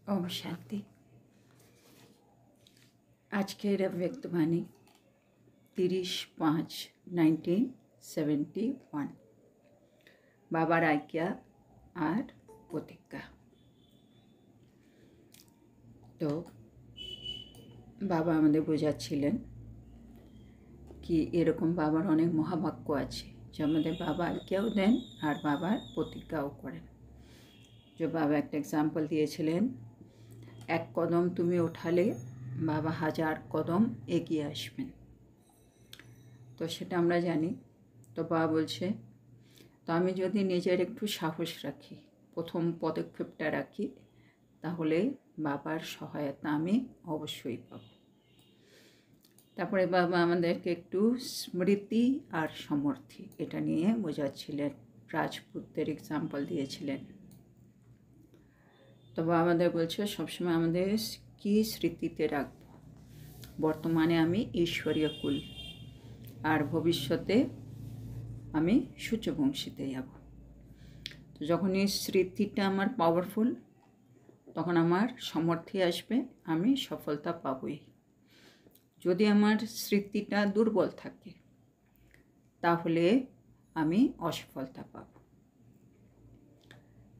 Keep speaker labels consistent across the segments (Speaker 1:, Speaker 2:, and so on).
Speaker 1: ओम शांति। आज के व्यक्तवाणी 30/5/1971 বাবার আজ্ঞা আর প্রতিজ্ঞা। তো বাবা আমাদের বোঝাচ্ছিলেন কি এরকম বাবার অনেক মহাবাক্য আছে যে আমাদের বাবা আজ্ঞাও দেন আর বাবার প্রতিজ্ঞাও করেন। যে বাবা একটা এক্সাম্পল দিয়েছিলেন, এক কদম তুমি ওঠালে বাবা 1000 কদম এগিয়ে আসবেন। তো সেটা আমরা জানি। তো বাবা বলছে, তো আমি যদি নিজের একটু সাহস রাখি, প্রথম পদক্ষেপটা রাখি, তাহলে বাবার সহায়তা আমি অবশ্যই পাব। তারপরে বাবা আমাদেরকে একটু স্মৃতি আর সমর্থি এটা নিয়ে বোঝাচ্ছিলেন, রাজপুতদের এক্সাম্পল দিয়েছিলেন। তো বাবা আমাদের বলছে সবসময় আমাদের কি স্মৃতিতে রাখব, বর্তমানে আমি ঈশ্বরীয় কুল আর ভবিষ্যতে আমি সূর্যবংশীতে যাব। তো যখন এই স্মৃতিটা আমার পাওয়ারফুল, তখন আমার সামর্থ্য আসবে, আমি সফলতা পাবই। যদি আমার স্মৃতিটা দুর্বল থাকে তাহলে আমি অসফলতা পাব।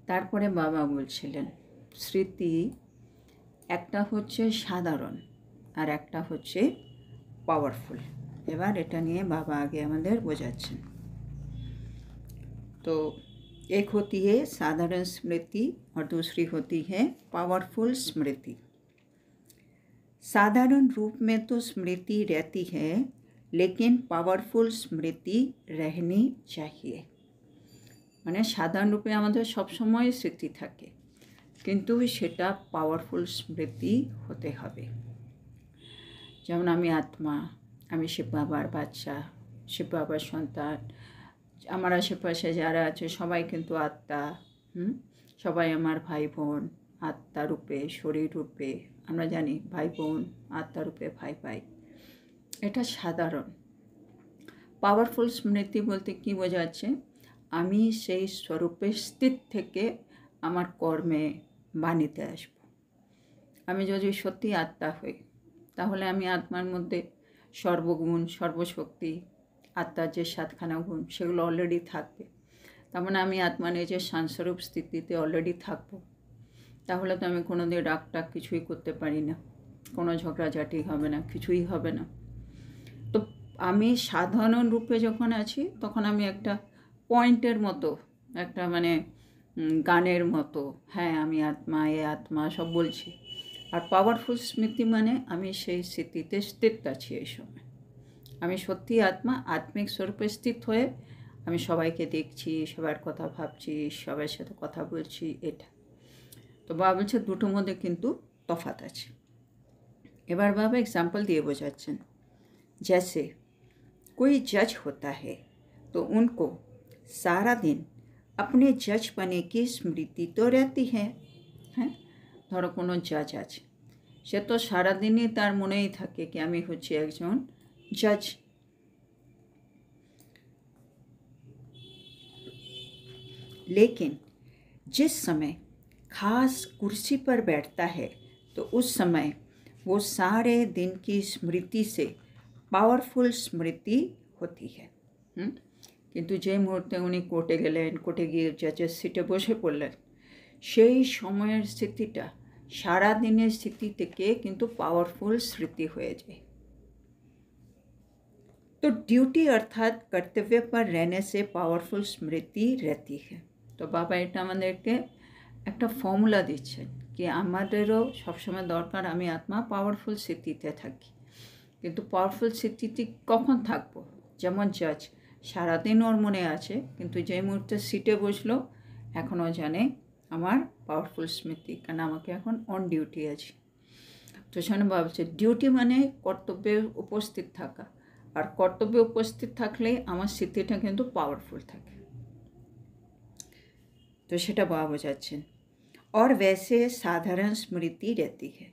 Speaker 1: তারপরে বাবা বলছিলেন স্মৃতি একটা হচ্ছে সাধারণ আর একটা হচ্ছে পাওয়ারফুল। এবার এটা নিয়ে বাবা আগে আমাদের বোঝাচ্ছেন। तो एक होती है साधारण स्मृति और दूसरी होती है पावरफुल स्मृति। साधारण रूप में तो स्मृति रहती है, लेकिन पावरफुल स्मृति रहनी चाहिए। মানে সাধারণ রূপে আমাদের সবসময় স্মৃতি থাকে, কিন্তু সেটা পাওয়ারফুল স্মৃতি হতে হবে। যেমন আমি আত্মা, আমি শিব বাবার বাচ্চা, শিব বাবার সন্তান, আমার আশেপাশে যারা আছে সবাই কিন্তু আত্মা। সবাই আমার ভাই বোন, আত্মা রূপে, শরীর রূপে। আমরা জানি ভাই বোন আত্মা রূপে ভাই ভাই, এটা সাধারণ। পাওয়ারফুল স্মৃতি বলতে কি বোঝাচ্ছে, আমি সেই স্বরূপে স্থিত থেকে আমার কর্মে বাণীতে আসব। আমি যদি সত্যি আত্মা হই, তাহলে আমি আত্মার মধ্যে সর্বগুণ, সর্বশক্তি, আত্মার যে 7খানা গুণ সেগুলো অলরেডি থাকবে। তার মানে আমি আত্মা নিজের সাংস্বরূপ স্থিতিতে অলরেডি থাকবো। তাহলে তো আমি কোনো দিন রাগটাগ কিছুই করতে পারি না, কোনো ঝগড়াঝাটি হবে না, কিছুই হবে না। তো আমি সাধারণ রূপে যখন আছি তখন আমি একটা পয়েন্টের মতো, একটা মানে গানের মতো, হ্যাঁ আমি আত্মা, এ আত্মা সব বলছি। আর পাওয়ারফুল স্মৃতি মানে আমি সেই স্মৃতিতে স্থিত আছি। এই সময় আমি সত্যি আত্মা, আত্মিক স্বরূপে স্থিত হয়ে আমি সবাইকে দেখছি, সবার কথা ভাবছি, সবার সাথে কথা বলছি। এটা তো বাবা বলছে দুটোর মধ্যে কিন্তু তফাৎ আছে। এবার বাবা एग्जाम्पल दिए বোঝাচ্ছেন, जैसे कोई जज होता है तो उनको सारा दिन अपने जज बने की स्मृति तो रहती है। হ্যাঁ, ধরো কোনো জাজ আছে, সে তো সারাদিনই তার মনেই থাকে কি আমি হচ্ছে একজন जज। लेकिन जिस समय खास कुर्सी पर बैठता है तो उस समय वो सारे दिन की स्मृति से पावरफुल स्मृति होती है। কিন্তু যে মুহূর্তে উনি কোর্টে গেলেন, কোর্টে গিয়ে জাজের সিটে বসে পড়লেন, সেই সময়ের স্মৃতিটা সারা দিনের স্মৃতি থেকে কিন্তু পাওয়ারফুল স্মৃতি হয়ে যায়। तो ड्यूटी अर्थात कर्तव्य पर रहने से पावरफुल स्मृति रहती है। तो बाबा এটা আমাদেরকে একটা ফর্মুলা দিচ্ছেন কি আমাদেরও সবসময় দরকার আমি আত্মা পাওয়ারফুল স্মৃতিতে থাকি। কিন্তু পাওয়ারফুল স্মৃতিতে কখন থাকবো? যেমন জাজ সারাদিন ওর মনে আছে, কিন্তু যে মুহূর্তে সিটে বসলো এখনও জানে আমার পাওয়ারফুল স্মৃতি, কারণ আমাকে এখন অন ডিউটি আছে। তো সেখানে ভাবছে ডিউটি মানে কর্তব্যে উপস্থিত থাকা, আর কর্তব্যে উপস্থিত থাকলে আমার স্মৃতিটা কিন্তু পাওয়ারফুল থাকে। তো সেটা বাবা বোঝাচ্ছেন। और वैसे साधारण स्मृति रहती है,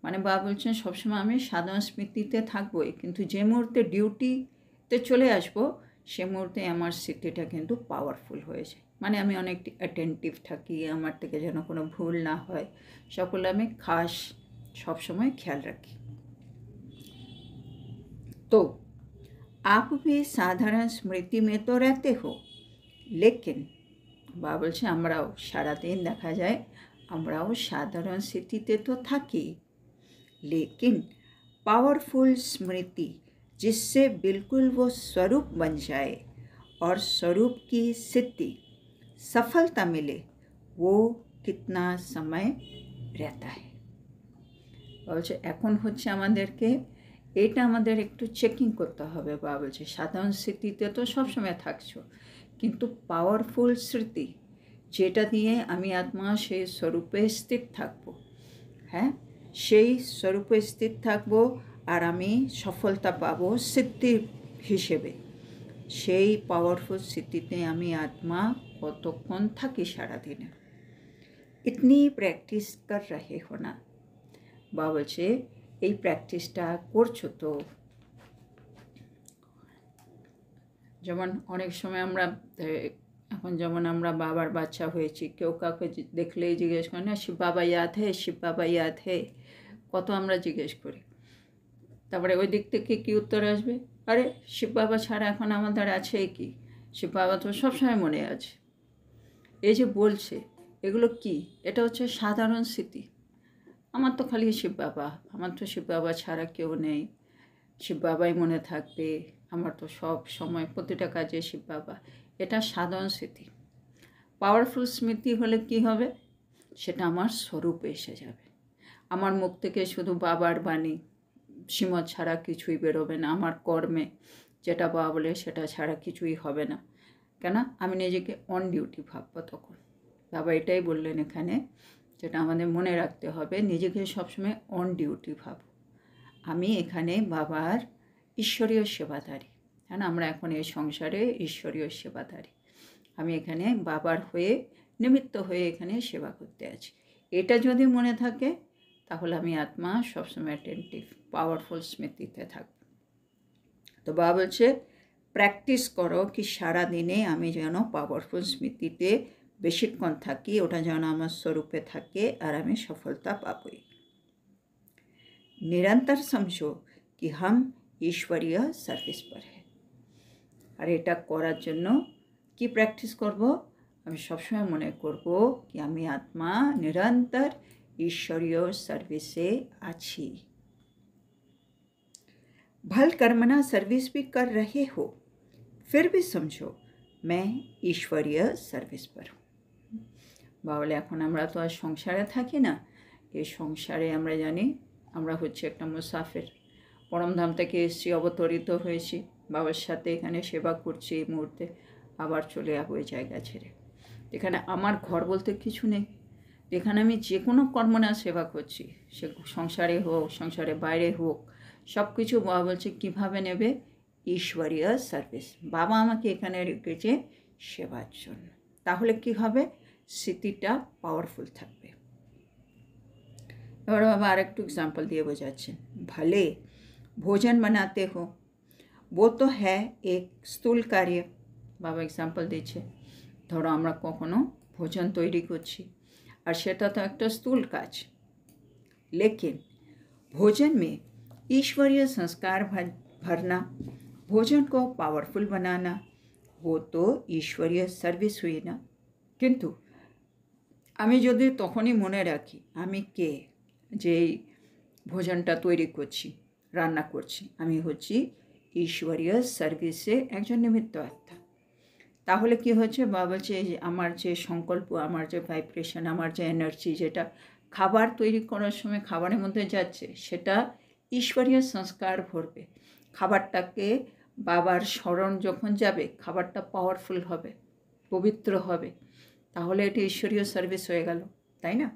Speaker 1: মানে বাবা বলছেন সবসময় আমি সাধারণ স্মৃতিতে থাকবোই, কিন্তু যে মুহূর্তে ডিউটিতে চলে আসবো সে মুহূর্তে আমার স্মৃতিটা কিন্তু পাওয়ারফুল হয়ে যায়। মানে আমি অনেক অ্যাটেন্টিভ থাকি, আমার থেকে যেন কোনো ভুল না হয়, সকলে আমি খাস সবসময় খেয়াল রাখি। तो आप भी साधारण स्मृति में तो रहते हो, लेकिन বা বলছে আমরাও সারাদিন দেখা যায় আমরাও সাধারণ স্মৃতিতে তো থাকি, लेकिन पावरफुल स्मृति जिससे बिल्कुल वो स्वरूप बन जाए और स्वरूप की सिद्धि सफलता मिले, वो कितना समय रहता है। বলছে এখন হচ্ছে আমাদেরকে এটা আমাদের একটু চেকিং করতে হবে। বা বলছে সাধারণ স্মৃতিতে তো সবসময় থাকছো, কিন্তু পাওয়ারফুল স্মৃতি যেটা দিয়ে আমি আত্মা সেই স্বরূপে স্থির থাকবো, হ্যাঁ সেই স্বরূপে স্থির থাকবো আর আমি সফলতা পাবো সিদ্ধি হিসেবে, সেই পাওয়ারফুল স্মৃতিতে আমি আত্মা কতক্ষণ থাকি সারাদিনে। ইতনি প্র্যাকটিস কর রহে হো না, বা বলছে এই প্র্যাকটিসটা করছো তো। যেমন অনেক সময় আমরা এখন যেমন আমরা বাবার বাচ্চা হয়েছি, কেউ কাউকে দেখলেই জিজ্ঞেস করি না শিব বাবা ইয়াদ হে, শিব বাবা ইয়াদ হে, কত আমরা জিজ্ঞেস করি। তারপরে ওই দিক থেকে কী উত্তর আসবে, আরে শিব বাবা ছাড়া এখন আমাদের আছে কি, শিব বাবা তো সবসময় মনে আছে। এই যে বলছে এগুলো কি, এটা হচ্ছে সাধারণ স্মৃতি। আমার তো খালি শিব বাবা, আমার তো শিব বাবা ছাড়া কেউ নেই, শিব বাবাই মনে থাকবে, আমার তো সব সময় প্রতিটা কাজে শিব বাবা, এটা সাধারণ স্মৃতি। পাওয়ারফুল স্মৃতি হলে কি হবে, সেটা আমার স্বরূপে এসে যাবে। আমার মুখ থেকে শুধু বাবার বাণী শ্রীমত ছাড়া কিছুই বেরোবে না, আমার কর্মে যেটা বাবা বলে সেটা ছাড়া কিছুই হবে না। কেন, আমি নিজেকে অন ডিউটি ভাববো তখন। বাবা এটাই বললেন এখানে, যেটা আমাদের মনে রাখতে হবে, নিজেকে সবসময় অন ডিউটি ভাবো। আমি এখানে বাবার ঈশ্বরীয় সেবাধারী, হ্যাঁ না, আমরা এখন এই সংসারে ঈশ্বরীয় সেবাধারী, আমি এখানে বাবার হয়ে নিমিত্ত হয়ে এখানে সেবা করতে আছি। এটা যদি মনে থাকে তাহলে আমি আত্মা সবসময় অ্যাটেন্টিভ পাওয়ারফুল স্মৃতিতে থাকব। তো বাবা বলছে প্র্যাকটিস করো কি সারাদিনে আমি যেন পাওয়ারফুল স্মৃতিতে বেশিক্ষণ থাকি, ওটা যেন আমার স্বরূপে থাকে আর আমি সফলতা পাবই। निरंतर समझो कि हम ईश्वरीय সার্ভিস पर है। আর এটা করার জন্য কি প্র্যাকটিস করব, আমি সবসময় মনে করব কি আমি আত্মা নিরন্তর ईश्वरीय सर्विसे आछि। भल कर्मना सर्विस भी कर रहे हो, फिर भी समझो मैं ईश्वरीय सर्विस पर हूँ। বাবলে এখন আমরা তো আর সংসারে থাকি না, এই সংসারে আমরা জানি আমরা হচ্ছে একটা মুসাফির, পরমধাম থেকে এসেছি, অবতরিত হয়েছি, বাবার সাথে এখানে সেবা করছি, এই মুহূর্তে আবার চলে যাবো এই জায়গা ছেড়ে। এখানে আমার ঘর বলতে কিছু নেই, এখানে আমি যে কোনো কর্মনা সেবা করছি, সে সংসারে হোক সংসারে বাইরে হোক, সব কিছু বাবা বলছে কীভাবে নেবে, ঈশ্বরীয় সার্ভিস। বাবা আমাকে এখানে রেখেছে সেবার জন্য, তাহলে কি হবে, স্মৃতিটা পাওয়ারফুল থাকবে। এবার বাবা আর একটু এক্সাম্পল দিয়ে বোঝাচ্ছেন, भले भोजन बनाते हो वो तो है एक স্থূল कार्य। বাবা এক্সাম্পল দিচ্ছে, ধরো আমরা কখনো ভোজন তৈরি করছি আর সেটা তো একটা স্থূল কাজ, लेकिन भोजन में ईश्वरीय संस्कार भरना, भोजन को पावरफुल बनाना, वो तो ईश्वरीय सर्विस हुई ना। কিন্তু আমি যদি তখনই মনে রাখি আমি কে, যে ভোজনটা তৈরি করছি রান্না করছি, আমি হচ্ছি ঈশ্বরীয় সার্ভিসে একজন নিমিত্ত আত্মা, তাহলে কি হচ্ছে, বাবা বলছে আমার যে সংকল্প, আমার যে ভাইব্রেশন, আমার যে এনার্জি যেটা খাবার তৈরি করার সময় খাবারের মধ্যে যাচ্ছে, সেটা ঈশ্বরীয় সংস্কার ভরবে। খাবারটাকে বাবার স্মরণ যখন যাবে, খাবারটা পাওয়ারফুল হবে, পবিত্র হবে, তাহলে এটি ঈশ্বরীয় সার্ভিস হয়ে গেল, তাই না?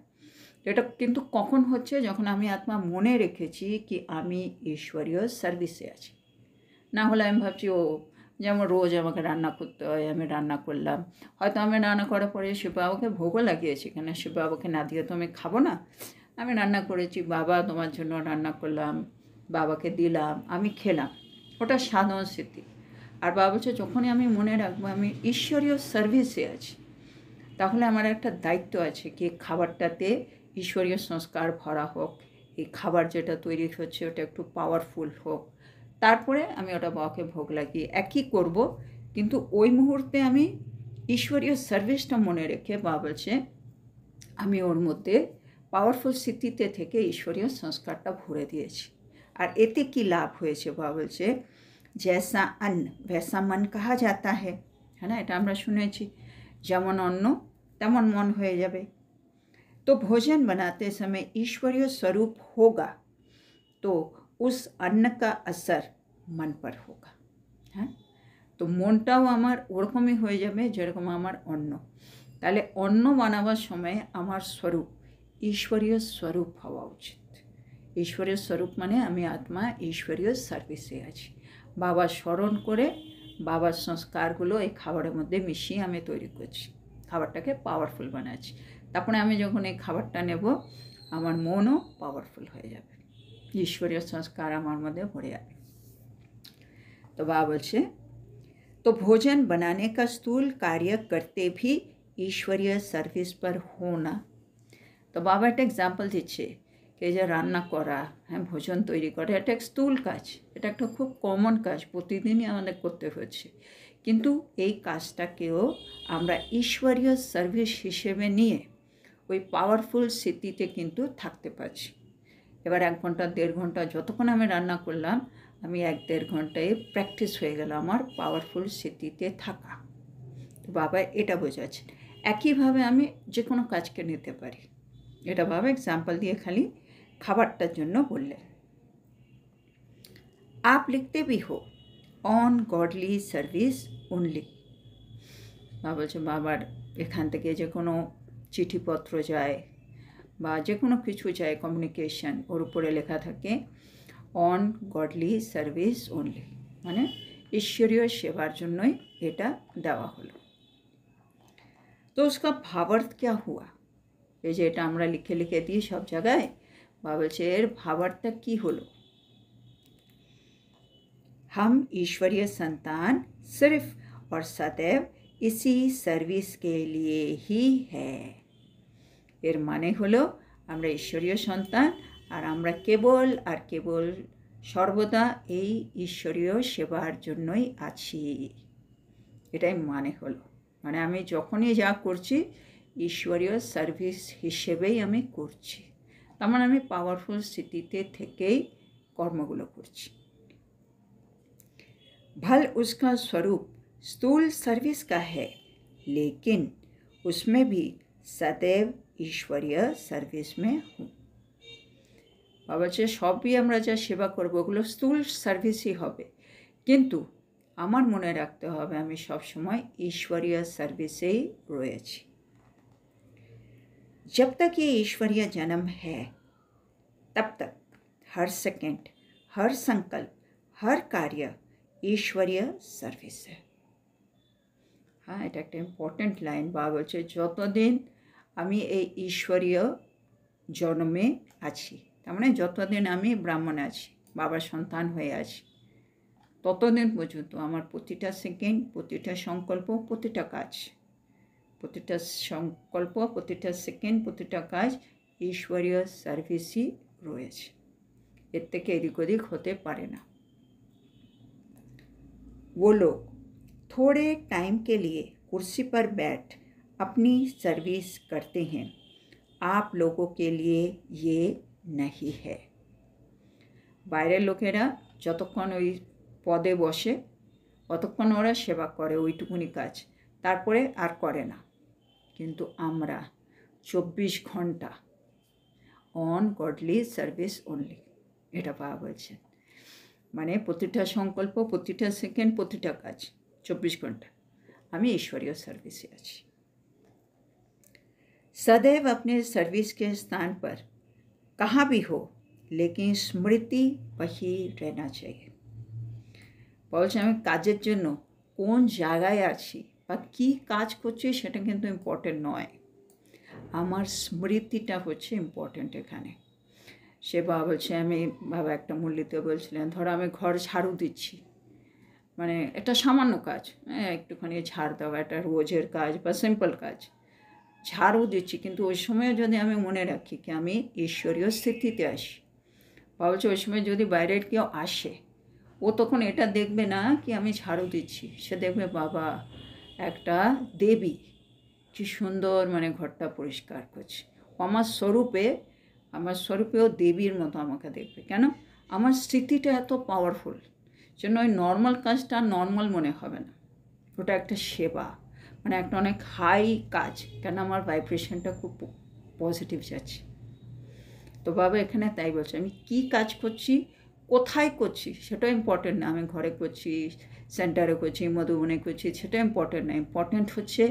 Speaker 1: এটা কিন্তু কখন হচ্ছে, যখন আমি আত্মা মনে রেখেছি কি আমি ঈশ্বরীয় সার্ভিসে আছি। না হলে আমি ভাবছি ও যেমন রোজ আমাকে রান্না করতে হয়, আমি রান্না করলাম, হয়তো আমি রান্না করার পরে শিব বাবাকে ভোগও লাগিয়েছি, কেন শিব বাবাকে না দিয়ে তো আমি খাবো না, আমি রান্না করেছি, বাবা তোমার জন্য রান্না করলাম, বাবাকে দিলাম, আমি খেলাম, ওটা সাধারণ স্মৃতি। আর বাবা বলছে যখনই আমি মনে রাখবো আমি ঈশ্বরীয় সার্ভিসে আছি, তাহলে আমার একটা দায়িত্ব আছে কি খাবারটাতে ঈশ্বরীয় সংস্কার ভরা হোক, এই খাবার যেটা তৈরি হচ্ছে ওটা একটু পাওয়ারফুল হোক, তারপরে আমি ওটা বাবাকে ভোগ লাগিয়ে একই করব। কিন্তু ওই মুহূর্তে আমি ঈশ্বরীয় সার্ভিসটা মনে রেখে বাবা বলছে আমি ওর মধ্যে পাওয়ারফুল স্মৃতিতে থেকে ঈশ্বরীয় সংস্কারটা ভরে দিয়েছি। আর এতে কি লাভ হয়েছে বাবা বলছে जैसा अन्न वैसा मन कहा जाता है ना, এটা আমরা শুনেছি, যেমন অন্ন তেমন মন হয়ে যাবে। तो भोजन बनाते समय ईश्वरीय स्वरूप होगा तो उस अन्न का असर मन पर होगा। হ্যাঁ, তো মনটাও আমার ওরকমই হয়ে যাবে যেরকম আমার অন্ন। তাহলে অন্ন বানাবার সময় আমার স্বরূপ ঈশ্বরীয় স্বরূপ হওয়া উচিত। ঈশ্বরীয় স্বরূপ মানে আমি আত্মা ঈশ্বরীয় সার্ভিসে আছি, বাবার স্মরণ করে বাবার সংস্কারগুলো এই খাবারের মধ্যে মিশিয়ে আমি তৈরি করছি, খাবারটাকে পাওয়ারফুল বানাচ্ছি। তারপরে আমি যখন এই খাবারটা নেব আমার মনও পাওয়ারফুল হয়ে যাবে, ঈশ্বরীয় সংস্কার আমার মধ্যে ভরে যাবে। তো বাবা বলছে तो भोजन बनाने का स्थूल कार्य करते भी ईश्वरीय सर्विस पर होना। तो बाबा एक एग्जाम्पल দিচ্ছে कि যে রান্না করা, হ্যাঁ, ভোজন তৈরি করা এটা এক স্থূল কাজ, এটা একটা খুব কমন কাজ, প্রতিদিনই আমাদের করতে হচ্ছে। কিন্তু এই কাজটাকেও আমরা ঈশ্বরীয় সার্ভিস হিসেবে নিয়ে ওই পাওয়ারফুল স্মৃতিতে কিন্তু থাকতে পারছি। এবার 1 ঘন্টা 1.5 ঘন্টা যতক্ষণ আমি রান্না করলাম আমি 1-1.5 ঘন্টায় প্র্যাকটিস হয়ে গেল আমার পাওয়ারফুল স্মৃতিতে থাকা। তো বাবা এটা বোঝাচ্ছেন একইভাবে আমি যে কোনো কাজকে নিতে পারি। এটা বাবা এক্সাম্পল দিয়ে খালি খাবারটার জন্য বললেন। आप लिखते भी हो ऑन गॉडली सर्विस ओनली। বাবা বলছে বাবার এখান থেকে যে কোনো চিঠিপত্র যায় বা যে কোনো কিছু যায় কমিউনিকেশন, ওর উপরে লেখা থাকে অন গডলি সার্ভিস ওনলি, মানে ঈশ্বরীয় সেবার জন্যই এটা দেওয়া হলো। তো उसका भावार्थ क्या हुआ? এই যে এটা আমরা লিখে লিখে দিই সব জায়গায়, বাবা বলছে এর ভাবার্থটা কী হলো? हम ईश्वरीय संतान सिर्फ और सदैव इसी सर्विस के लिए ही है। এর মানে হলো আমরা ঈশ্বরীয় সন্তান আর আমরা কেবল আর কেবল সর্বদা এই ঈশ্বরীয় সেবার জন্যই আছি, এটাই মানে হলো। মানে আমি যখনই যা করছি ঈশ্বরীয় সার্ভিস হিসেবেই আমি করছি, তার মানে আমি পাওয়ারফুল স্মৃতিতে থেকেই কর্মগুলো করছি। भल उसका स्वरूप स्थूल सर्विस का है लेकिन उसमें भी सदैव ईश्वरीय सर्विस में हूँ। বাবা যে সবই আমরা যা সেবা করবো ওগুলো স্থূল সার্ভিসই হবে, কিন্তু আমার মনে রাখতে হবে আমি সবসময় ঈশ্বরীয় সার্ভিসেই রয়েছি। जब तक ये ईश्वरीय जन्म है तब तक हर सेकंड हर संकल्प हर कार्य ঈশ্বরীয় সার্ভিস। হ্যাঁ, এটা একটা ইম্পর্ট্যান্ট লাইন। বাবা বলছে যতদিন আমি এই ঈশ্বরীয় জন্মে আছি, তার মানে যতদিন আমি ব্রাহ্মণ আছি, বাবার সন্তান হয়ে আছি, ততদিন পর্যন্ত আমার প্রতিটা সেকেন্ড প্রতিটা সংকল্প প্রতিটা কাজ, প্রতিটা সংকল্প প্রতিটা সেকেন্ড প্রতিটা কাজ ঈশ্বরীয় সার্ভিসই রয়েছে, এর থেকে এদিক ওদিক হতে পারে না। वो लोग थोड़े टाइम के लिए कुर्सी पर बैठ अपनी सर्विस करते हैं, आप लोगों के लिए ये नहीं है। বাইরের লোকেরা যতক্ষণ ওই পদে বসে ততক্ষণ ওরা সেবা করে, ওইটুকুনি কাজ, তারপরে আর করে না। কিন্তু আমরা 24 ঘন্টা অন গডলি সার্ভিস ওনলি, এটা বাবা বলছেন। মানে প্রতিটা সংকল্প প্রতিটা সেকেন্ড প্রতিটা কাজ 24 ঘন্টা আমি ঈশ্বরীয় সার্ভিসে আছি। सदैव अपने सर्विस के स्थान पर कहाँ भी हो लेकिन स्मृति वही रहना चाहिए। বলছে আমি কাজের জন্য কোন জায়গায় আছি বা কী কাজ করছি সেটা কিন্তু ইম্পর্টেন্ট নয়, আমার স্মৃতিটা হচ্ছে ইম্পর্টেন্ট এখানে। সে বাবা বলছে আমি বাবা একটা মূল্যতে বলছিলেন ধরো আমি ঘর ঝাড়ু দিচ্ছি, মানে এটা সামান্য কাজ, হ্যাঁ একটুখানি ঝাড় দেওয়া, একটা রোজের কাজ বা সিম্পল কাজ, ঝাড়ু দিচ্ছি, কিন্তু ওই সময় যদি আমি মনে রাখি কি আমি ঈশ্বরীয় স্থিতিতে আসি, ভাবছি ওই সময় যদি বাইরের কেউ আসে, ও তখন এটা দেখবে না কি আমি ঝাড়ু দিচ্ছি, সে দেখবে বাবা একটা দেবী কি সুন্দর মানে ঘরটা পরিষ্কার করছে। আমার স্বরূপেও দেবীর মতো আমাকে দেখবে। কেন? আমার স্মৃতিটা এত পাওয়ারফুল, জন্য ওই নর্মাল কাজটা নর্মাল মনে হবে না, ওটা একটা সেবা, মানে একটা অনেক হাই কাজ, কেন আমার ভাইব্রেশনটা খুব পজিটিভ যাচ্ছে। তো বাবা এখানে তাই বলছে, আমি কি কাজ করছি, কোথায় করছি সেটা ইম্পর্টেন্ট না, আমি ঘরে করছি, সেন্টারে করছি, মধুবনে করছি, সেটা ইম্পর্টেন্ট না। ইম্পর্টেন্ট হচ্ছে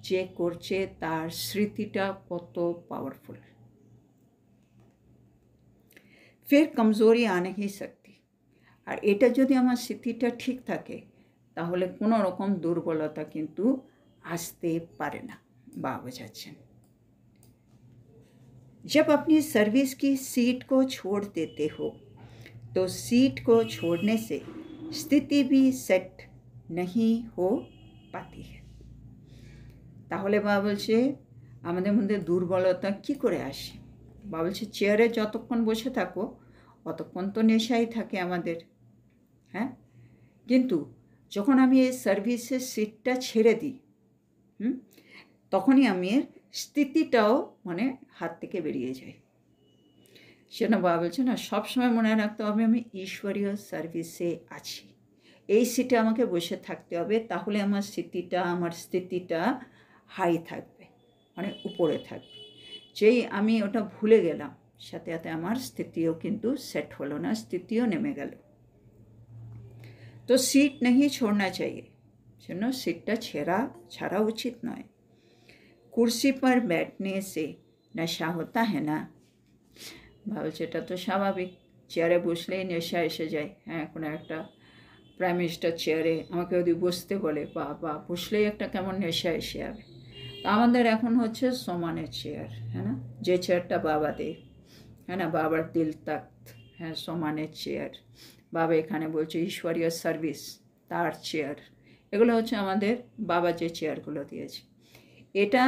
Speaker 1: যে করছে তার স্মৃতিটা কত পাওয়ারফুল। ফের কমজোরি আ नहीं सकती। আর এটা যদি আমার স্মৃতিটা ঠিক থাকে তাহলে কোনো রকম দুর্বলতা কিন্তু আসতে পারে না। বাবা বোঝাচ্ছেন, जब अपनी सर्विस की सीट को छोड़ देते हो तो सीट को छोड़ने से स्थिति भी सेट नहीं हो पाती है। তাহলে বাবা বলছে আমাদের মধ্যে দুর্বলতা কি করে আসে। বাবা বলছে চেয়ারে যতক্ষণ বসে থাকো অতক্ষণ তো নেশাই থাকে আমাদের, হ্যাঁ, কিন্তু যখন আমি এই সার্ভিসের সিটটা ছেড়ে দিই তখনই আমি স্থিতিটাও মানে হাত থেকে বেরিয়ে যায়। সেটা বাবা বলছে না, সবসময় মনে রাখতে হবে আমি ঈশ্বরীয় সার্ভিসে আছি, এই সিটে আমাকে বসে থাকতে হবে, তাহলে আমার স্থিতিটা হাই থাকবে, মানে উপরে থাকবে। যেই আমি ওটা ভুলে গেলাম সাথে সাথে আমার স্থিতিও কিন্তু সেট হলো না, স্থিতিও নেমে গেল। তো সিট नहीं छोड़ना चाहिए, জন্য সিটটা ছাড়া উচিত নয়। कुर्सी पर बैठने से नशा होता है ना। ভাবছে এটা তো স্বাভাবিক, চেয়ারে বসলেই নেশা এসে যায়। হ্যাঁ, কোনো একটা প্রাইম মিনিস্টার চেয়ারে আমাকে যদি বসতে বলে বা বসলেই একটা কেমন নেশা এসে যাবে। তো আমাদের এখন হচ্ছে সমানের চেয়ার, হ্যাঁ না, যে চেয়ারটা বাবা দেয়, হ্যাঁ না, বাবার দিল তাক্ত, হ্যাঁ, সমানের চেয়ার। বাবা এখানে বলছে ঈশ্বরীয় সার্ভিস, তার চেয়ার, এগুলো হচ্ছে আমাদের বাবা যে চেয়ারগুলো দিয়েছে। এটা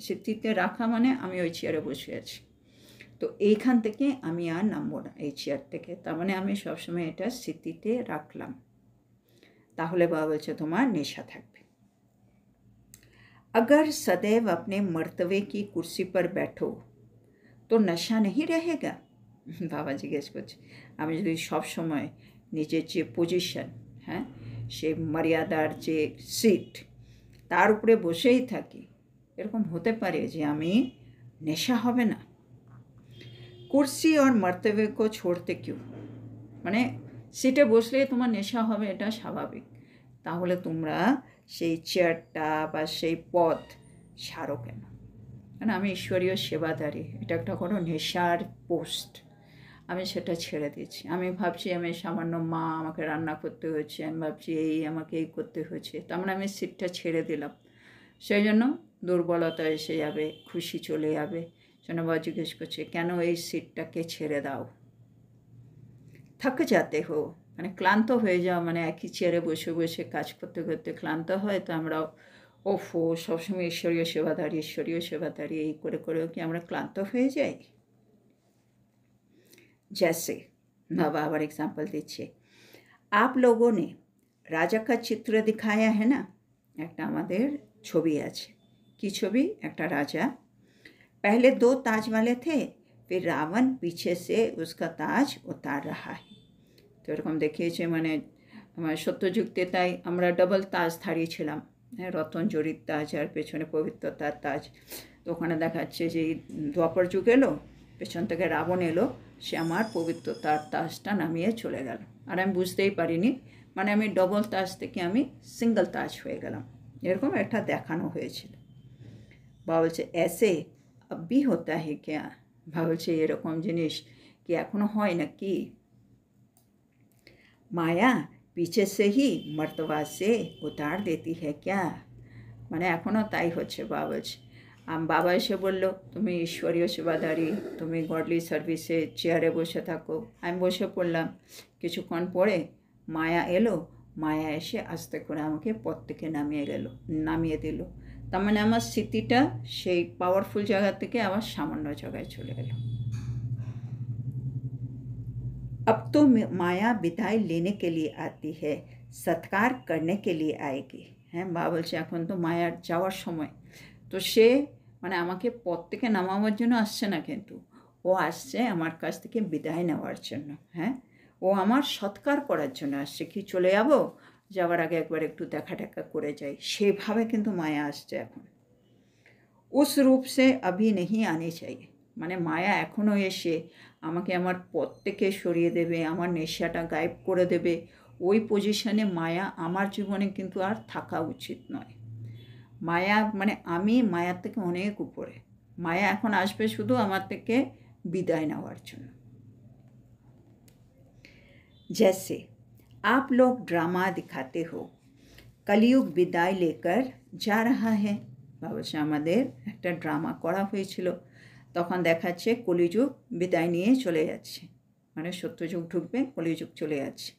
Speaker 1: স্মৃতিতে রাখা মানে আমি ওই চেয়ারে বসে আছি, তো এইখান থেকে আমি আর নামবো না এই চেয়ার থেকে, তার মানে আমি সবসময় এটা স্মৃতিতে রাখলাম, তাহলে বাবা বলছে তোমার নেশা থাকবে। अगर सदैव अपने मर्तबे की कुर्सी पर बैठो तो नशा नहीं रहेगा। বাবা জিজ্ঞেস করছে, আমি যদি সবসময় নিজের যে পজিশন, হ্যাঁ, সে মর্যাদার যে সিট তার উপরে বসেই থাকি, এরকম হতে পারে যে আমি নেশা হবে না। কুর্সি আর মর্তবে কো ছোড়তে কিউ, মানে সিটে বসলেই তোমার নেশা হবে এটা স্বাভাবিক, তাহলে তোমরা সেই চেয়ারটা বা সেই পদ ছাড়ো কেন? কারণ আমি ঈশ্বরীয় সেবাদারি, এটা একটা কোনো নেশার পোস্ট, আমি সেটা ছেড়ে দিচ্ছি। আমি ভাবছি আমি সামান্য মা, আমাকে রান্না করতে হচ্ছে, আমি ভাবছি আমাকে এই করতে হচ্ছে, তার মানে আমি সিটটা ছেড়ে দিলাম, সেই জন্য দুর্বলতা এসে যাবে, খুশি চলে যাবে। জন্য বাবা জিজ্ঞেস করছে কেন এই সিটটাকে ছেড়ে দাও। থাক যাতে হো, মানে ক্লান্ত হয়ে যাও, মানে একই চেয়ারে বসে বসে কাজ করতে করতে ক্লান্ত হয়, তো আমরা ওফো সবসময় ঈশ্বরীয় সেবাদারি এই করে করেও কি আমরা ক্লান্ত হয়ে যাই। जैसे बाबा आवर एग्जाम्पल दीजिए, आप लोगों ने राजा का चित्र दिखाया है ना, एक আমাদের ছবি আছে, কি ছবি? একটা রাজা, पहले 2 ताज वाले थे, फिर रावण पीछे से उसका ताज उतार रहा है। তো এরকম দেখিয়েছে, মানে আমার সত্যযুগ তাই আমরা ডাবল তাজধারী ছিলাম, হ্যাঁ, রতন জরির তাজ আর পেছনে পবিত্রতার তাজ। তো ওখানে দেখাচ্ছে যে দ্বাপর যুগ এলো, পেছন থেকে রাবণ এলো, সে আমার পবিত্রতার তাজটা নামিয়ে চলে গেল, আর আমি বুঝতেই পারিনি, মানে আমি ডবল তাজ থেকে আমি সিঙ্গল তাজ হয়ে গেলাম, এরকম একটা দেখানো হয়েছিল। বাবা বলছে এসে আবি হতা হে ক্যা, বাবা বলছে এরকম জিনিস কি এখনো হয় না কি? মায়া পিছে সে হি মর্তবা সে উতার দেতি হে ক্যা, মানে এখনও তাই হচ্ছে। বাবা এসে বললো তুমি ঈশ্বরীয় সেবাদারি, তুমি গডলি সার্ভিসে চেয়ারে বসে থাকো, আমি বসে পড়লাম, কিছুক্ষণ পরে মায়া এলো, মায়া এসে আস্তে করে আমাকে পথ থেকে নামিয়ে দিল, তার মানে আমার স্মৃতিটা সেই পাওয়ারফুল জায়গা থেকে আবার সামান্য জায়গায় চলে গেল। अब तो माया विदाई लेने के लिए आती है, सत्कार करने के लिए आएगी। হ্যাঁ, বা বলছে এখন তো মায়ার যাওয়ার সময়, তো সে মানে আমাকে পথ থেকে নামাবার জন্য আসছে না, কিন্তু ও আসছে আমার কাছ থেকে বিদায় নেওয়ার জন্য। হ্যাঁ, ও আমার সৎকার করার জন্য আসছে, কি চলে যাবো, যাওয়ার আগে একবার একটু দেখা টেকা করে যাই, সেভাবে কিন্তু মায়া আসছে এখন। उस रूप से अभी नहीं आनी चाहिए, মানে মায়া এখনও এসে আমাকে আমার পথ থেকে সরিয়ে দেবে, আমার নেশাটা গায়েব করে দেবে, ওই পজিশনে মায়া আমার জীবনে কিন্তু আর থাকা উচিত নয়। মায়া মানে আমি মায়ার থেকে অনেক উপরে, মায়া এখন আসবে শুধু আমার থেকে বিদায় নেওয়ার জন্য। जैसे आप लोग ड्रामा दिखाते हो, कलयुग विदाई लेकर जा रहा है। ভাবছে আমাদের একটা ড্রামা করা হয়েছিল, তখন দেখাচ্ছে কলিযুগ বিদায় নিয়ে চলে যাচ্ছে, মানে সত্যযুগ ঢুকবে, কলিযুগ চলে যাচ্ছে।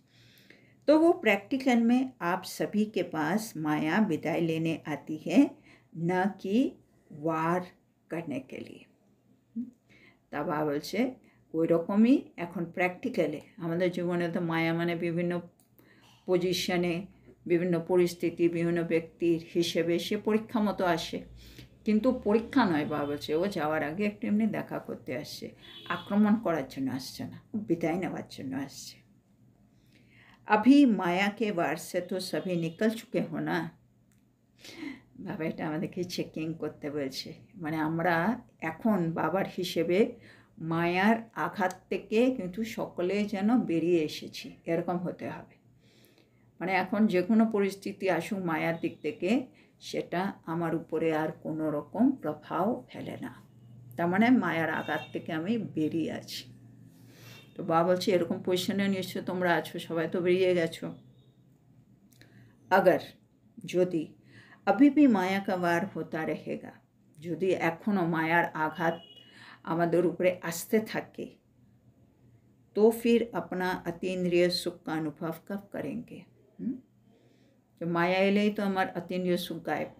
Speaker 1: तो वो प्रैक्टिकल में आप सभी के पास माया विदाई लेने आती है, न कि वार करने के लिए। তা বলছে ওই রকমই এখন প্র্যাকটিক্যালে আমাদের জীবনে তো মায়া মানে বিভিন্ন পজিশনে, বিভিন্ন পরিস্থিতি, বিভিন্ন ব্যক্তির হিসেবে সে পরীক্ষা মতো আসে, কিন্তু পরীক্ষা নয়। বা বলছে ও যাওয়ার আগে একটু এমনি দেখা করতে আসছে, আক্রমণ করার জন্য আসছে না, ও বিদায় নেওয়ার জন্য আসছে। अभी माया के वार से तो सभी निकल चुके हो ना। বাবা এটা আমাদেরকে চেকিং করতে বলছে, মানে আমরা এখন বাবার হিসেবে মায়ার আঘাত থেকে কিন্তু সকলে যেন বেরিয়ে এসেছি, এরকম হতে হবে। মানে এখন যে কোনো পরিস্থিতি আসুক মায়ার দিক থেকে, সেটা আমার উপরে আর কোনো রকম প্রভাব ফেলে না, তার মানে মায়ার আঘাত থেকে আমি বেরিয়ে আছি। তো বাবা বলছে এরকম পজিশনে নিশ্চয় তোমরা আছো, সবাই তো বেরিয়ে গেছো। अगर যদি अभी भी माया का वार होता रहेगा, যদি এখনও মায়ার আঘাত আমাদের উপরে আসতে থাকে, तो फिर अपना अतीन्द्रिय सुख का अनुभव कब करेंगे। তো মায়া এলেই তো আমার अतीन्द्रिय सुख गायब,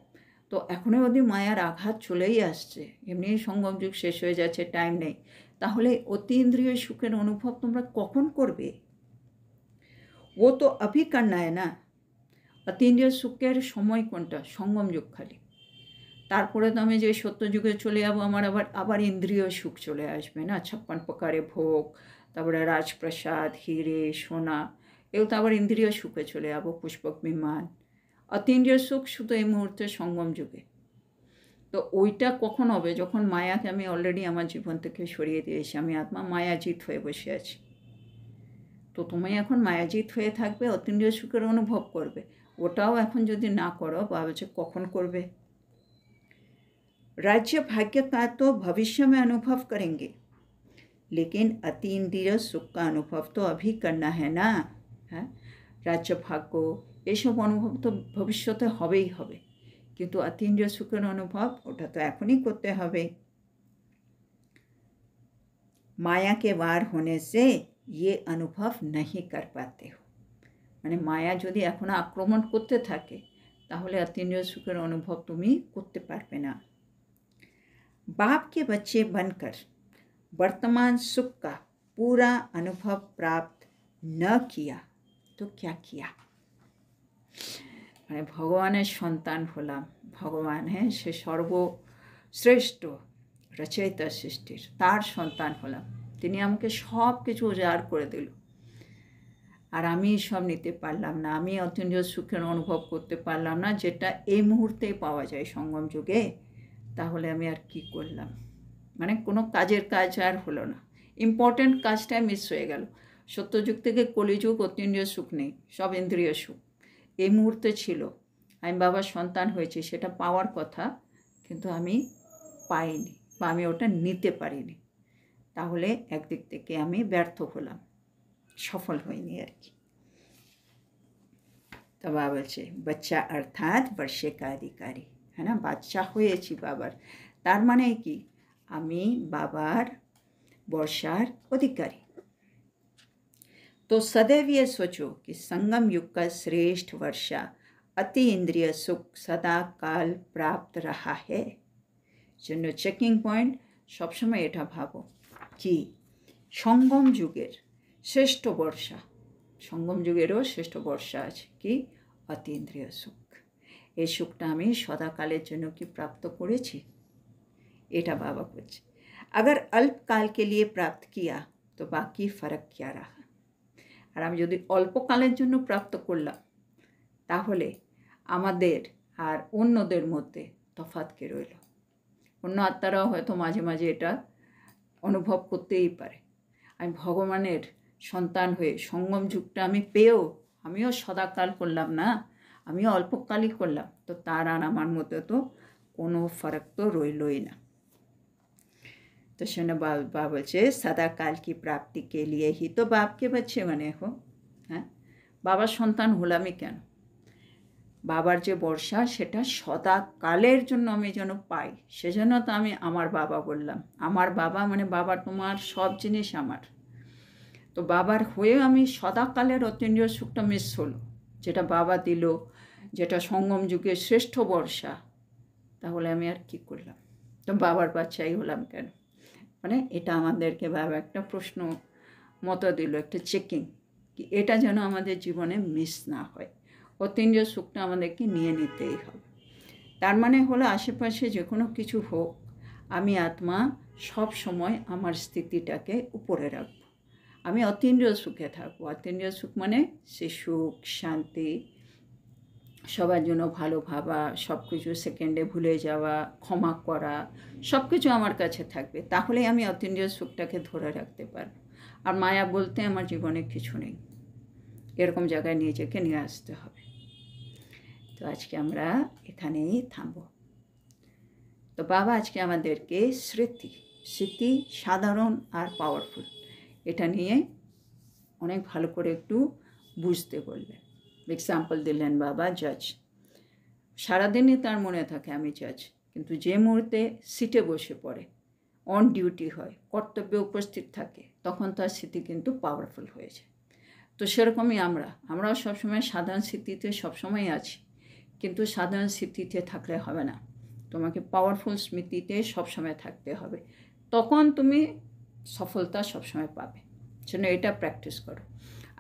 Speaker 1: তো এখনও যদি মায়ার আঘাত চলেই আসছে, এমনি সঙ্গম যুগ শেষ হয়ে যাচ্ছে, টাইম নেই, তাহলে অতীন্দ্রিয় সুখের অনুভব তোমরা কখন করবে। ও তো अभी करना है ना। অতীন্দ্রিয় সুখের সময় কোনটা, সঙ্গম যুগ খালি, তারপরে তো আমি যে সত্য যুগে চলে যাবো, আমার আবার ইন্দ্রিয় সুখ চলে আসবে না, 56 প্রকারে ভোগ, তারপরে রাজপ্রাসাদ, হিরে সোনা, এগুলো তো আবার ইন্দ্রিয় সুখে চলে যাবো, পুষ্পক বিমান। অতীন্দ্রিয় সুখ শুধু এই মুহূর্তে সঙ্গম যুগে। তো ওইটা কখন হবে, যখন মায়াকে আমি অলরেডি আমার জীবন থেকে সরিয়ে দিয়েছি, আমি আত্মা মায়াজিত হয়ে বসে আছি। তো তুমি এখন মায়াজিত হয়ে থাকবে, অতীন্দ্রিয় সুখের অনুভব করবে, ওটাও এখন যদি না করো, ভাবছে কখন করবে। राज्य भाग्य का तो भविष्य में अनुभव करेंगे, लेकिन अतीन्द्रिय सुख का अनुभव तो अभी करना है ना। হ্যাঁ, রাজ্য ভাগ্য এসব অনুভব তো ভবিষ্যতে হবেই হবে, কিন্তু अतीन्द्रिय সুখের অনুভব ওটা তো এখনই করতে হবে। माया के वार होने से ये अनुभव नहीं कर पाते हो, মানে মায়া যদি এখন আক্রমণ করতে থাকে, তাহলে अतीन्द्रिय সুখের অনুভব তুমি করতে পারবে না। बाप के बच्चे बनकर वर्तमान सुख का पूरा अनुभव प्राप्त न किया तो क्या किया। মানে ভগবানের সন্তান হলাম, ভগবান হ্যাঁ সে সর্বশ্রেষ্ঠ রচয়িতা সৃষ্টির, তার সন্তান হলাম, তিনি আমাকে সব কিছু উজাড় করে দিল, আর আমি সব নিতে পারলাম না, আমি অতীন্দ্রিয় সুখের অনুভব করতে পারলাম না, যেটা এই মুহূর্তেই পাওয়া যায় সঙ্গম যুগে, তাহলে আমি আর কি করলাম, মানে কোনো কাজের কাজ আর হলো না, ইম্পর্ট্যান্ট কাজটা মিস হয়ে গেল। সত্যযুগ থেকে কলিযুগ, অতীন্দ্রিয় সুখ নেই, সব ইন্দ্রিয় সুখ এই মুহূর্তে ছিল, আমি বাবার সন্তান হয়েছি, সেটা পাওয়ার কথা, কিন্তু আমি পাইনি বা আমি ওটা নিতে পারিনি, তাহলে একদিক থেকে আমি ব্যর্থ হলাম, সফল হইনি আর কি। তো বাবা বলছে বাচ্চা অর্থাৎ বর্ষে কা অধিকারী, হ্যাঁ না, বাচ্চা হয়েছি বাবার, তার মানে কি আমি বাবার বর্ষার অধিকারী। तो सदैव ये सोचो कि संगम युग का श्रेष्ठ वर्षा अति इंद्रिय सुख सदा काल प्राप्त रहा है। জন্য চেকিং পয়েন্ট সবসময় এটা ভাবো কি সঙ্গম যুগের শ্রেষ্ঠ বর্ষা, সঙ্গম যুগেরও শ্রেষ্ঠ বর্ষা আছে কি অতীন্দ্রিয় সুখ। এই সুখটা আমি সদাকালের জন্য কি প্রাপ্ত করেছি, এটা বাবা করছে। अगर अल्पकाल के लिए प्राप्त किया तो बाकी फर्क क्या रहा। আর আমি যদি অল্পকালের জন্য প্রাপ্ত করলাম তাহলে আমাদের আর অন্যদের মধ্যে তফাৎ কি রইল। অন্য আত্মারাও হয়তো মাঝে মাঝে এটা অনুভব করতেই পারে, আমি ভগবানের সন্তান হয়ে সঙ্গম যুগটা আমি পেয়েও আমিও সদাকাল করলাম না, আমিও অল্পকালই করলাম, তো তার আর আমার মধ্যে তো কোনো ফারাক তো রইলই না। तो शनो बाबा बोलছে सदा काल की प्राप्ति के लिए ही तो बाप के बच्चे बने हो। হ্যাঁ, বাবার সন্তান হলামই কেন, বাবার যে বর্ষা সেটা সদাকালের জন্য আমি যেন পাই, সেজন্য তো আমি আমার বাবা বললাম। আমার বাবা মানে বাবা তোমার সব জিনিস আমার, তো বাবার হয়ে আমি সদাকালের অতীন্দ্রিয় সুখটা মিস হলো, যেটা বাবা দিল, যেটা সঙ্গম যুগের শ্রেষ্ঠ বর্ষা, তাহলে আমি আর কি করলাম, তো বাবার বাচ্চাই হলাম কেন। মানে এটা আমাদেরকে বাবা একটা প্রশ্ন মতো দিল, একটা চেকিং, কি এটা যেন আমাদের জীবনে মিস না হয়, অতীন্দ্রিয় সুখটা আমাদেরকে নিয়ে নিতেই হবে। তার মানে হলো আশেপাশে যে কোনো কিছু হোক, আমি আত্মা সব সময় আমার স্থিতিটাকে উপরে রাখব, আমি অতীন্দ্রিয় সুখে থাকবো। অতীন্দ্রিয় সুখ মানে সে সুখ শান্তি, সবার জন্য ভালো ভাবা, সব কিছু সেকেন্ডে ভুলে যাওয়া, ক্ষমা করা, সব কিছু আমার কাছে থাকবে, তাহলে আমি অতীন্দ্রিয় সুখটাকে ধরে রাখতে পারবো। আর মায়া বলতে আমার জীবনে কিছু নেই, এরকম জায়গায় নিজেকে নিয়ে আসতে হবে। তো আজকে আমরা এখানেই থামব। তো বাবা আজকে আমাদেরকে স্মৃতি সাধারণ আর পাওয়ারফুল এটা নিয়ে অনেক ভালো করে একটু বুঝতে বললেন। এক্সাম্পল দিলেন বাবা জাজ, সারাদিনই তার মনে থাকে আমি জাজ, কিন্তু যে মুহূর্তে সিটে বসে পড়ে, অন ডিউটি হয়, কর্তব্যে উপস্থিত থাকে, তখন তার স্মৃতি কিন্তু পাওয়ারফুল হয়ে যায়। তো সেরকমই আমরাও সবসময় সাধারণ স্মৃতিতে সবসময় আছি, কিন্তু সাধারণ স্মৃতিতে থাকলে হবে না, তোমাকে পাওয়ারফুল স্মৃতিতে সবসময় থাকতে হবে, তখন তুমি সফলতা সবসময় পাবে। জন্য এটা প্র্যাকটিস করো।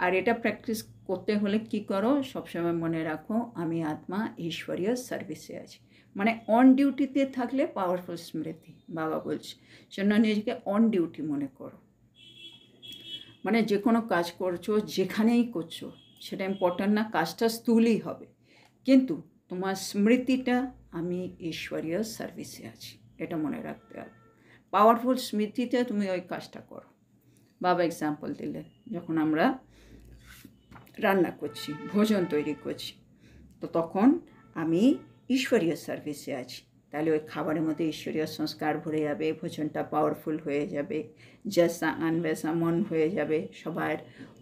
Speaker 1: আর এটা প্র্যাকটিস করতে হলে কি করো, সবসময় মনে রাখো আমি আত্মা ঈশ্বরীয় সার্ভিসে আছি, মানে অন ডিউটিতে থাকলে পাওয়ারফুল স্মৃতি বাবা বলছে। জন্য নিজেকে অন ডিউটি মনে করো, মানে যে কোনো কাজ করছো যেখানেই করছো সেটা ইম্পর্ট্যান্ট না, কাজটা স্থূলই হবে, কিন্তু তোমার স্মৃতিটা আমি ঈশ্বরীয় সার্ভিসে আছি, এটা মনে রাখতে হবে। পাওয়ারফুল স্মৃতিতে তুমি ওই কাজটা করো। বাবা এক্সাম্পল দিলেন, যখন আমরা রান্না করছি, ভোজন তৈরি করছি, তো তখন আমি ঈশ্বরীয় সার্ভিসে আছি, তাহলে ওই খাবারের মধ্যে ঈশ্বরীয় সংস্কার ভরে যাবে, ভোজনটা পাওয়ারফুল হয়ে যাবে, জেসা আন বেসা মন হয়ে যাবে, সবার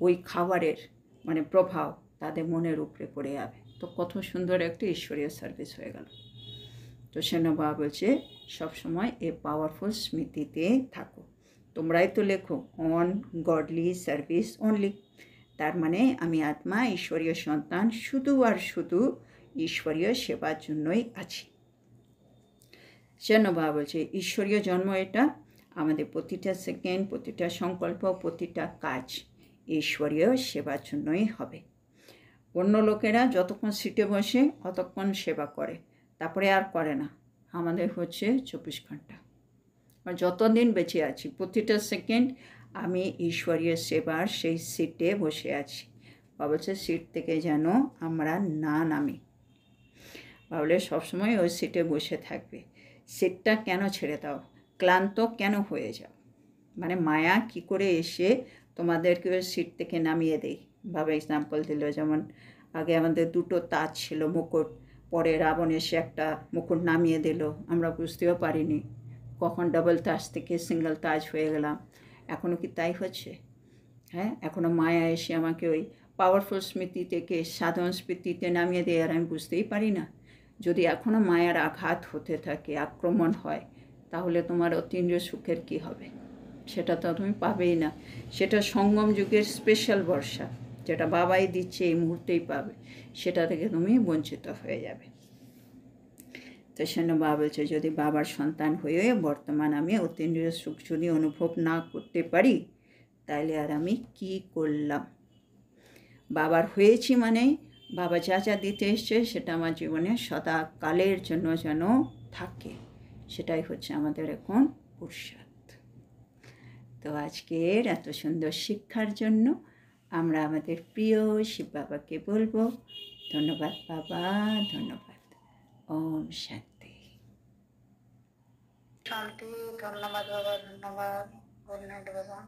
Speaker 1: ওই খাবারের মানে প্রভাব তাদের মনের উপরে পড়ে যাবে, তো কত সুন্দর একটা ঈশ্বরীয় সার্ভিস হয়ে গেল। তো সেন বাবা বলছে সবসময় এই পাওয়ারফুল স্মৃতিতে থাকো। তোমরাই তো লেখো অন গডলি সার্ভিস অনলি, তার মানে আমি আত্মা ঈশ্বরীয় সন্তান, শুধু আর শুধু ঈশ্বরীয় সেবার জন্যই আছি। সেন বাবা বলছে ঈশ্বরীয় জন্ম এটা, আমাদের প্রতিটা সেকেন্ড, প্রতিটা সংকল্প, প্রতিটা কাজ ঈশ্বরীয় সেবার জন্যই হবে। অন্য লোকেরা যতক্ষণ সিটে বসে অতক্ষণ সেবা করে, তারপরে আর করে না। আমাদের হচ্ছে 24 ঘন্টা, যতদিন বেঁচে আছি প্রতিটা সেকেন্ড আমি ঈশ্বরীয় সেবার সেই সিটে বসে আছি। বলছে সিট থেকে যেন আমরা না নামি, ভাবলে সবসময় ওই সিটে বসে থাকবে। সিটটা কেন ছেড়ে দাও, ক্লান্ত কেন হয়ে যাও, মানে মায়া কি করে এসে তোমাদেরকে ওই সিট থেকে নামিয়ে দেয়। বাবা এক্সাম্পল দিল, যেমন আগে আমাদের দুটো তাজ ছিল মুকুট, পরে রাবণ এসে একটা মুকুট নামিয়ে দিল, আমরা বুঝতেও পারিনি, কখন ডাবল তাজ থেকে সিঙ্গেল তাজ হয়ে গেলাম। এখনও কি তাই হচ্ছে? হ্যাঁ, এখনও মায়া এসে আমাকে ওই পাওয়ারফুল স্মৃতি থেকে সাধারণ স্মৃতিতে নামিয়ে দেয়, আর আমি বুঝতেই পারি না। যদি এখনও মায়ার আঘাত হতে থাকে, আক্রমণ হয়, তাহলে তোমার অতীন্দ্রিয় সুখের কি হবে? সেটা তো তুমি পাবেই না। সেটা সঙ্গম যুগের স্পেশাল বর্ষা, যেটা বাবাই দিচ্ছে এই মুহূর্তেই পাবে, সেটা থেকে তুমি বঞ্চিত হয়ে যাবে। তো সেজন্য বাবা বলছে, যদি বাবার সন্তান হয়ে বর্তমান আমি অতীন্দ্রিয় সুখ যদি অনুভব না করতে পারি, তাহলে আর আমি কি করলাম? বাবার হয়েছি মানে বাবা যা যা দিতে এসছে সেটা আমার জীবনে সদা কালের জন্য যেন থাকে, সেটাই হচ্ছে আমাদের এখন পুরুষার্থ। তো আজকের এত সুন্দর শিক্ষার জন্য আমরা আমাদের প্রিয় শিব বাবাকে বলবো, ধন্যবাদ বাবা, ধন্যবাদ। ওম শান্তি।
Speaker 2: শান্তি। ধন্যবাদ বাবা, ধন্যবাদ। গুড নাইট বাবা।